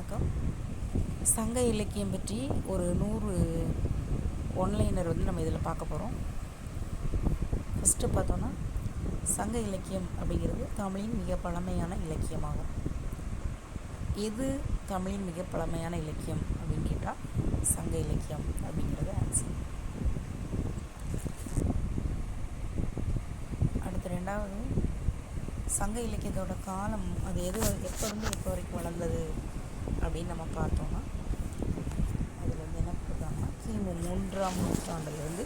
வணக்கம். சங்க இலக்கியம் பற்றி ஒரு 100 ஒன்லைனர் நம்ம இதில் பார்க்க போகிறோம். ஃபஸ்ட்டு பார்த்தோன்னா, சங்க இலக்கியம் அப்படிங்கிறது தமிழின் மிக பழமையான இலக்கியமாகும். எது தமிழின் மிக பழமையான இலக்கியம் அப்படின்னு கேட்டால் சங்க இலக்கியம் அப்படிங்கிறது ஆன்சர். அடுத்து ரெண்டாவது, சங்க இலக்கியத்தோட காலம் அது எப்போ இருந்து எப்போ வரைக்கும் வளர்ந்தது அப்படின்னு நம்ம பார்த்தோம்னா, அதில் என்ன கொடுத்தாங்கன்னா கிமு 3ஆம் நூற்றாண்டுலேருந்து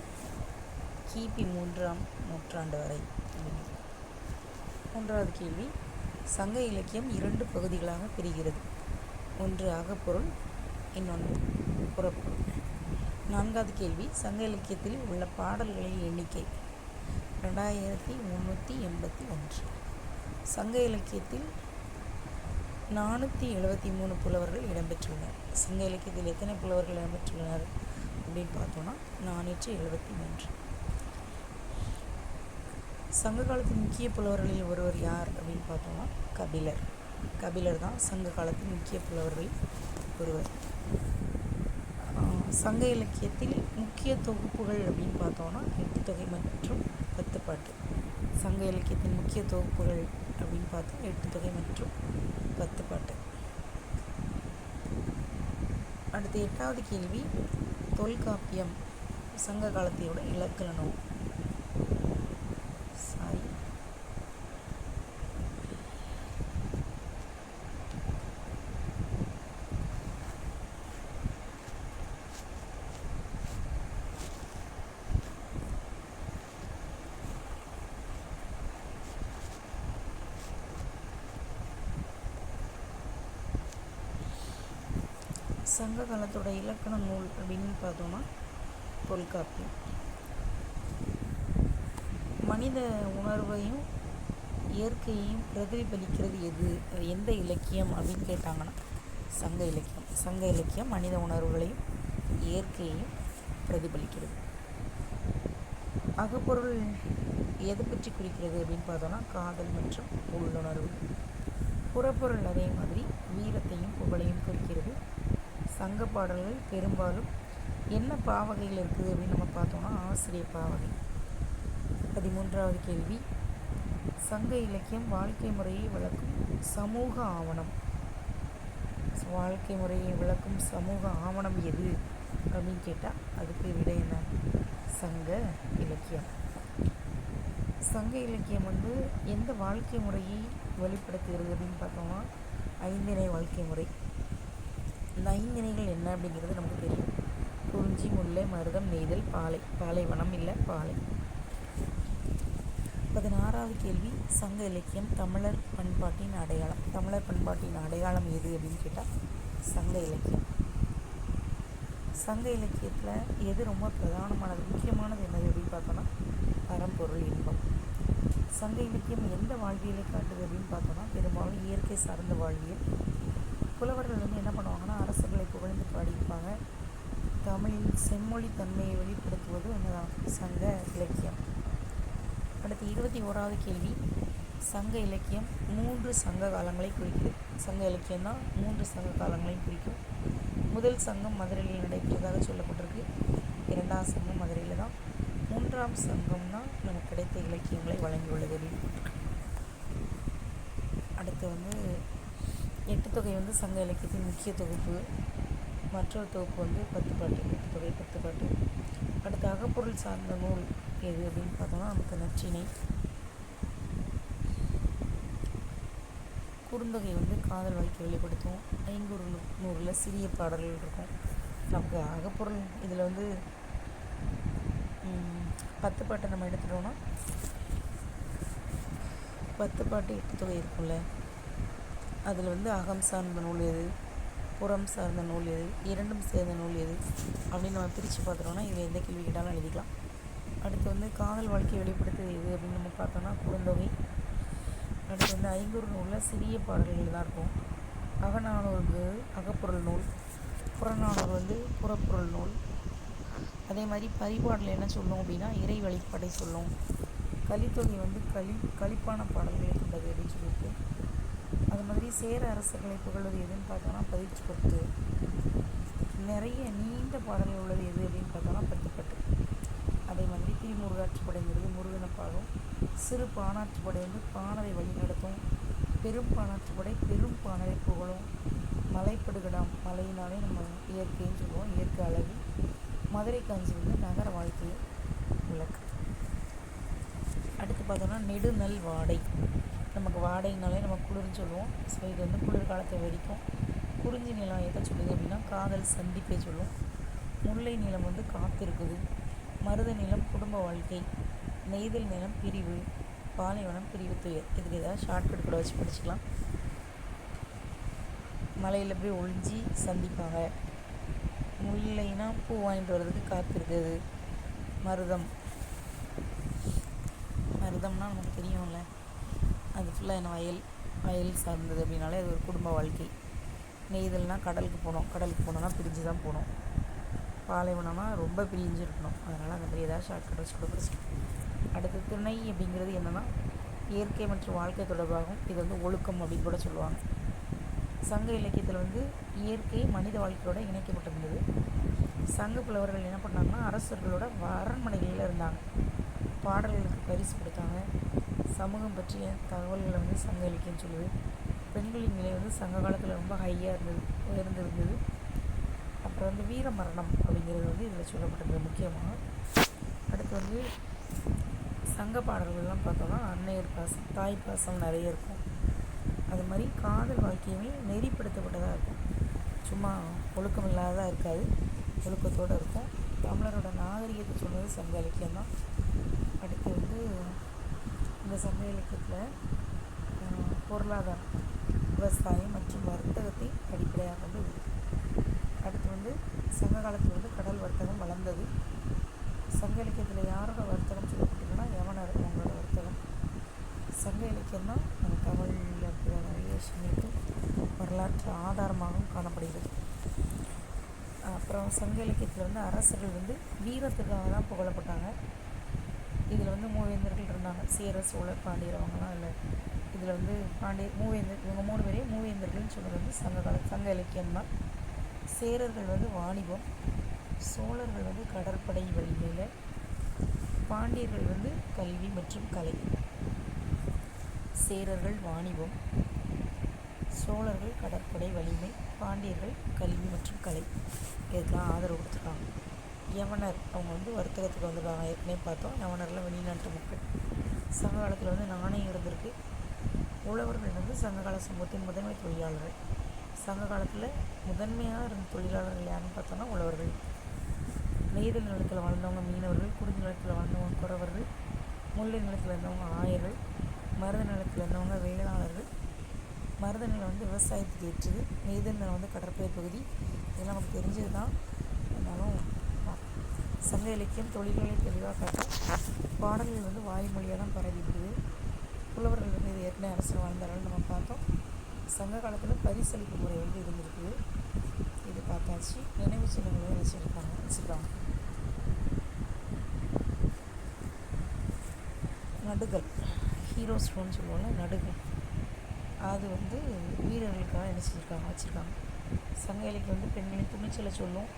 கிபி 3ஆம் நூற்றாண்டு வரை. மூன்றாவது கேள்வி, சங்க இலக்கியம் 2 பகுதிகளாக பிரிகிறது. ஒன்று அகப்பொருள், இன்னொன்று புறப்பொருள். நான்காவது கேள்வி, சங்க இலக்கியத்தில் உள்ள பாடல்களின் எண்ணிக்கை 2381. சங்க இலக்கியத்தில் 473 புலவர்கள் இடம்பெற்றுள்ளனர். சங்க இலக்கியத்தில் எத்தனை புலவர்கள் இடம்பெற்றுள்ளனர் அப்படின்னு பார்த்தோன்னா 473. சங்க காலத்தின் முக்கிய புலவர்களில் ஒருவர் யார் அப்படின்னு பார்த்தோம்னா கபிலர். கபிலர் தான் சங்க காலத்தின் முக்கிய புலவர்களில் ஒருவர். சங்க இலக்கியத்தில் முக்கிய தொகுப்புகள் அப்படின்னு பார்த்தோன்னா 8 தொகை மற்றும் 10 பாட்டு. சங்க இலக்கியத்தின் முக்கிய தொகுப்புகள் அப்படின்னு பார்த்தா 8 தொகை மற்றும் 10 பாட்டு. அடுத்து 8வது கேள்வி, தொல்காப்பியம் சங்க காலத்தையோட இலக்கண நூல். சங்க காலத்தோட இலக்கண நூல் அப்படின்னு பார்த்தோன்னா தொல்காப்பியம். மனித உணர்வையும் இயற்கையையும் பிரதிபலிக்கிறது எந்த இலக்கியம் அப்படின்னு கேட்டாங்கன்னா சங்க இலக்கியம். சங்க இலக்கியம் மனித உணர்வுகளையும் இயற்கையையும் பிரதிபலிக்கிறது. அகப்பொருள் எதை பற்றி குறிக்கிறது அப்படின்னு பார்த்தோன்னா காதல் மற்றும் உள்ளுணர்வு. புறப்பொருள் அதே மாதிரி வீரத்தையும் புகழையும் குறிக்கிறது. சங்க பாடல்கள் பெரும்பாலும் என்ன பாவகையில் இருக்குது அப்படின்னு நம்ம பார்த்தோம்னா ஆசிரிய பாவகை. 13வது கேள்வி, சங்க இலக்கியம் வாழ்க்கை முறையை விளக்கும் சமூக ஆவணம். வாழ்க்கை முறையை விளக்கும் சமூக ஆவணம் எது அப்படின்னு கேட்டால் அதுக்கு விட என்ன? சங்க இலக்கியம். சங்க இலக்கியம் எந்த வாழ்க்கை முறையை வெளிப்படுத்துகிறது அப்படின்னு பார்த்தோம்னா 5 வாழ்க்கை முறை. இந்த 5 இணைகள் என்ன அப்படிங்கிறது நமக்கு தெரியும். குறிஞ்சி, முல்லை, மருதம், நெய்தல், பாலை. பாலைவனம் இல்லை பாலை. 16வது கேள்வி, சங்க இலக்கியம் தமிழர் பண்பாட்டின் அடையாளம். தமிழர் பண்பாட்டின் அடையாளம் எது அப்படின்னு கேட்டால் சங்க இலக்கியம். சங்க இலக்கியத்தில் எது ரொம்ப பிரதானமானது முக்கியமானது என்னது அப்படின்னு பார்த்தோன்னா பரம்பொருள் இன்பம். சங்க இலக்கியம் எந்த வாழ்வியலை காட்டுது அப்படின்னு பார்த்தோன்னா பெரும்பாலும் இயற்கை சார்ந்த வாழ்வியல். புலவர்கள் என்ன பண்ணுவாங்கன்னா அரசர்களை புகழ்ந்து பாடியிருப்பாங்க. தமிழின் செம்மொழி தன்மையை வெளிப்படுத்துவது என்னதான் சங்க இலக்கியம். அடுத்து 21வது கேள்வி, சங்க இலக்கியம் 3 சங்க காலங்களை குறிக்கிறது. சங்க இலக்கியம் தான் 3 சங்க காலங்களையும் குறிக்கும். முதல் சங்கம் மதுரையில் நடைபெற்றதாக சொல்லப்பட்டிருக்கு. 2ஆம் சங்கம் மதுரையில் தான். 3ஆம் சங்கம் தான் நமக்கு கிடைத்த இலக்கியங்களை வழங்கியுள்ளது அப்படின்னு. அடுத்து 8 தொகை சங்க இலக்கியத்தின் முக்கிய தொகுப்பு. மற்றொரு தொகுப்பு 10 பாட்டு. 8 தொகை 10 பாட்டு. அடுத்து அகப்பொருள் சார்ந்த நூல் எது அப்படின்னு பார்த்தோம்னா நமக்கு நற்றிணை. குறுந்தொகை காதல் வாழ்க்கை வெளிப்படுத்தும். ஐங்கூறு நூறில் சிறிய பாடல்கள் இருக்கும். நமக்கு அகப்பொருள் இதில் 10 பாட்டை நம்ம எடுத்துட்டோம்னா 10 பாட்டு 8 தொகை இருக்கும்ல, அதில் அகம் சார்ந்த நூல் எது, புறம் சார்ந்த நூல் எது, இரண்டும் சேர்ந்த நூல் எது அப்படின்னு நம்ம பிரித்து பார்த்துட்டோம்னா இதில் எந்த கேள்வி கேட்டாலும் எழுதிக்கலாம். அடுத்து காதல் வாழ்க்கையை வெளிப்படுத்துவது எது அப்படின்னு நம்ம பார்த்தோம்னா குறுந்தொகை. அடுத்து ஐங்கூறு நூலில் சிறிய பாடல்கள் தான் இருக்கும். அகநானூறு அகப்பொருள் நூல், புறநானூறு புறப்பொருள் நூல். அதே மாதிரி பரிபாடல் என்ன சொல்லும் அப்படின்னா இறை வழிபாட்டை சொல்லும். கலித்தொகை கலிப்பான பாடல்களை கொண்டது அப்படின்னு சொல்லியிருக்கு. அது மாதிரி மாதிரி சேர அரசர்களை புகழ்வது எதுன்னு பார்த்தோன்னா பதிற்று பத்து. நிறைய நீண்ட பாடல்கள் உள்ளது எது அப்படின்னு பார்த்தோன்னா பத்துப்பட்டு. அதே மாதிரி திருமுருகாற்றுப்படைங்கிறது முருகனை பாடும். சிறு பாணாற்றுப்படை வந்து பாணரை வழிநடத்தும். பெரும் பாணாற்றுப்படை பெரும் பாணரை புகழும். மலைப்படுகடாம், மலையினாலே நம்ம இயற்கைன்னு சொல்லுவோம், இயற்கை அழகு. மதுரை காஞ்சி வந்து நகர வாழ்க்கையை விளக்கு. அடுத்து பார்த்தோன்னா நெடுநல் வாடை. நமக்கு வாடைனாலே நம்ம குளிர்னு சொல்லுவோம். ஸோ இது வந்து குளிர்காலத்தை வெடிக்கும். குறிஞ்சி நிலம் எதை சொல்லுது அப்படின்னா காதல் சந்திப்பை சொல்லும். முல்லை நிலம் வந்து காத்திருக்குது. மருத நிலம் குடும்ப வாழ்க்கை. நெய்தல் நிலம் பிரிவு. பாலைவனம் பிரிவு துயர். இதுக்கு ஏதாவது ஷார்ட்கட் கூட வச்சு படிச்சுக்கலாம். மலையில் போய் ஒழிஞ்சி சந்திப்பாங்க. முல்லைனா பூ வாங்கிட்டு வர்றதுக்கு காத்திருக்குது. மருதம்னா நமக்கு தெரியும்ல, அது ஃபுல்லாக என்ன வயல் சார்ந்தது அப்படின்னாலே அது ஒரு குடும்ப வாழ்க்கை. நெய்தல்னால் கடலுக்கு போனோம்னா பிரிஞ்சு தான் போகணும். பாலைவனம்னா ரொம்ப பிரிஞ்சு இருக்கணும். அதனால் அந்த மாதிரி ஏதாவது ஷார்ட்கட் வச்சு கூட படிச்சுக்கலாம். அடுத்து திணை அப்படிங்கிறது என்னென்னா இயற்கை மற்றும் வாழ்க்கை தொடர்பாகும். இது வந்து ஒழுக்கம் அப்படின்னு கூட சொல்லுவாங்க. சங்க இலக்கியத்தில் வந்து இயற்கை மனித வாழ்க்கையோடு இணைக்கப்பட்டிருந்தது. சங்க புலவர்கள் என்ன பண்ணாங்கன்னா அரசர்களோட அரண்மனைகளில் இருந்தாங்க. பாடல்களுக்கு பரிசு கொடுத்தாங்க. சமூகம் பற்றிய தகவல்களை வந்து சங்க இலக்கியம் சொல்லுது. பெண்களின் நிலை வந்து சங்க காலத்தில் ரொம்ப உயர்ந்திருந்தது. அப்புறம் வந்து வீர மரணம் அப்படிங்கிறது வந்து இதில் சொல்லப்பட்டிருந்தது முக்கியமாக. அடுத்து வந்து சங்க பாடல்கள்லாம் பார்த்தோன்னா அன்னையர் பாசம், தாய் பாசம் நிறைய இருக்கும். அது மாதிரி காதல் வாழ்க்கையுமே நெறிப்படுத்தப்பட்டதாக இருக்கும். சும்மா ஒழுக்கம் இல்லாததாக இருக்காது, ஒழுக்கத்தோடு இருக்கும். தமிழரோட நாகரிகத்தை சொன்னது சங்க இலக்கியம்தான். அடுத்து வந்து இந்த சங்க இலக்கியத்தில் பொருளாதாரம், விவசாயம் மற்றும் வர்த்தகத்தை அடிப்படையாக கொண்டு இருக்குது. அடுத்து வந்து சங்க காலத்தில் வந்து கடல் வர்த்தகம் வளர்ந்தது. சங்க இலக்கியத்தில் யாரோட வர்த்தகம் சொல்லப்பட்டிருக்குன்னா யவனர், அவங்களோட வர்த்தகம். சங்க இலக்கியம் தான் நம்ம தமிழில் இருக்கிற நிறைய விஷயங்களுக்கு வரலாற்று ஆதாரமாகவும் காணப்படுகிறது. அப்புறம் சங்க இலக்கியத்தில் வந்து அரசர்கள் வந்து வீரத்துக்காக தான் புகழப்பட்டாங்க. இதில் வந்து மூவேந்தர்கள் இருந்தாங்க. சேர, சோழர், பாண்டியர் அவங்கலாம் இல்லை. இதில் வந்து மூவேந்தர், இவங்க 3 பேரையும் மூவேந்தர்கள்னு சொன்னது வந்து சங்க இலக்கியம்தான். சேரர்கள் வந்து வாணிபம், சோழர்கள் வந்து கடற்படை வலிமையில், பாண்டியர்கள் வந்து கல்வி மற்றும் கலை. சேரர்கள் வாணிபம், சோழர்கள் கடற்படை வலிமை, பாண்டியர்கள் கல்வி மற்றும் கலை. இதுக்கெல்லாம் ஆதரவு கொடுத்துருக்காங்க. யவனர் அவங்க வந்து வர்த்தகத்துக்கு வந்திருக்காங்க. ஏற்கனவே பார்த்தோம், யவனரில் வெளிநாட்டு மக்கள். சங்க காலத்தில் வந்து நாணயம் இருந்திருக்கு. உழவர்கள் வந்து சங்ககால சமூகத்தின் முதன்மை தொழிலாளர்கள். சங்க காலத்தில் முதன்மையாக இருந்த தொழிலாளர்கள் யாருன்னு பார்த்தோன்னா உழவர்கள். நெய்தல் நிலத்தில் வாழ்ந்தவங்க மீனவர்கள், குறிஞ்சி நிலத்தில் வாழ்ந்தவங்க குறவர்கள், முல்லை நிலத்தில் இருந்தவங்க ஆயர்கள், மருத நிலத்தில் இருந்தவங்க வேளாளர்கள். மருத நிலம் வந்து விவசாயத்துக்கு ஏற்றது. நெய்தல் நிலம் வந்து கடற்படை பகுதி. இதெல்லாம் நமக்கு தெரிஞ்சது தான். இருந்தாலும் சங்க இலக்கியம் தொழில்களை தெளிவாக காட்டும். பாடல்கள் வந்து வாய்மொழியாக தான் பரவிடுது. புலவர்கள் வந்து இது ஏற்கனவே அரசர் வாழ்ந்தார்கள் நம்ம பார்த்தோம். சங்க காலத்தில் பரிசளிப்பு முறை வந்து இருந்திருக்குது. இது பார்த்தாச்சு. நினைவு சின்னங்களும் வச்சுருக்காங்க. நடுகள், ஹீரோ ஸ்டோன் சொல்லுவோம்ல, நடுகள், அது வந்து வீரர்களுக்காக வச்சுருக்காங்க. சங்க இலக்கியம் வந்து பெண்களின் துணிச்சலை சொல்லும்.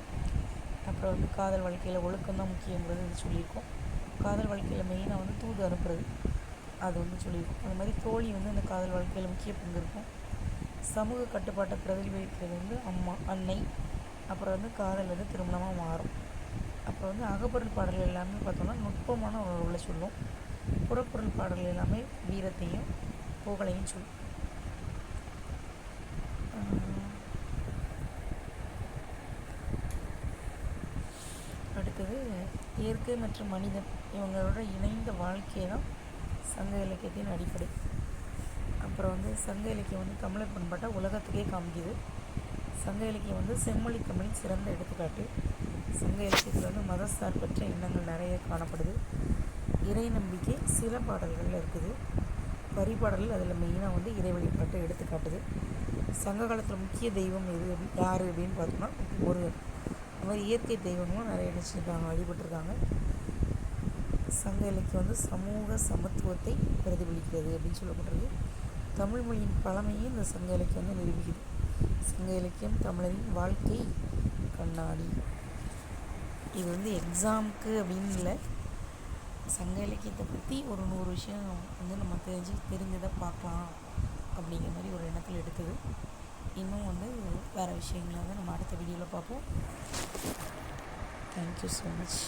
அப்புறம் வந்து காதல் வாழ்க்கையில் ஒழுக்கம் தான் முக்கியங்கிறது இது சொல்லியிருக்கோம். காதல் வாழ்க்கையில் மெயினாக வந்து தூது அனுப்புறது அது வந்து சொல்லியிருக்கோம். அது மாதிரி தோழி வந்து அந்த காதல் வாழ்க்கையில் முக்கிய பங்கு இருக்கும். சமூக கட்டுப்பாட்டை பிரதிபலிக்கிறது வந்து அன்னை. அப்புறம் வந்து காதல் வந்து திருமணமாக மாறும். அப்புறம் வந்து அகப்பொருள் பாடல்கள் எல்லாமே பார்த்தோம்னா நுட்பமான உணர்வுகளை சொல்லும். புறப்பொருள் பாடல்கள் எல்லாமே வீரத்தையும் புகழையும் சொல்லும். அடுத்தது இயற்கை மற்றும் மனிதன் இவங்களோட இணைந்த வாழ்க்கையை தான் சங்க இலக்கியத்தின் அடிப்படை. அப்புறம் வந்து சங்க இலக்கியம் வந்து தமிழர் பண்பாட்டை உலகத்துக்கே காமிக்குது. சங்க இலக்கியம் வந்து செம்மொழி தமிழின் சிறந்த எடுத்துக்காட்டு. சங்க இலக்கியத்தில் வந்து மத சார்பற்ற எண்ணங்கள் நிறைய காணப்படுது. இறை நம்பிக்கை சில பாடல்களில் இருக்குது. பரிபாடல்கள் அதில் மெயினாக வந்து இறை வழிபாட்டை எடுத்துக்காட்டுது. சங்க காலத்தில் முக்கிய தெய்வம் யார் அப்படின்னு பார்த்தோம்னா முருகன். அது மாதிரி இயற்கை தெய்வங்களும் நிறைய நினச்சிருக்காங்க, வழிபட்டிருக்காங்க. சங்க இலக்கியம் வந்து சமூக சமத்துவத்தை பிரதிபலிக்கிறது அப்படின்னு சொல்லப்பட்டிருக்கு. தமிழ் மொழியின் பழமையை இந்த சங்க இலக்கியம் வந்து நிரூபிக்குது. சங்க இலக்கியம் தமிழரின் வாழ்க்கை கண்ணாடி. இது வந்து எக்ஸாமுக்கு அப்படின்னு இல்லை, சங்க இலக்கியத்தை பற்றி ஒரு 100 விஷயம் வந்து நம்ம தெரிஞ்சதை பார்க்கலாம் அப்படிங்கிற மாதிரி ஒரு எண்ணத்தில் எடுக்குது. இன்னும் வந்து வேறு விஷயங்களை வந்து நம்ம அடுத்த வீடியோவில் பார்ப்போம். Thank you so much.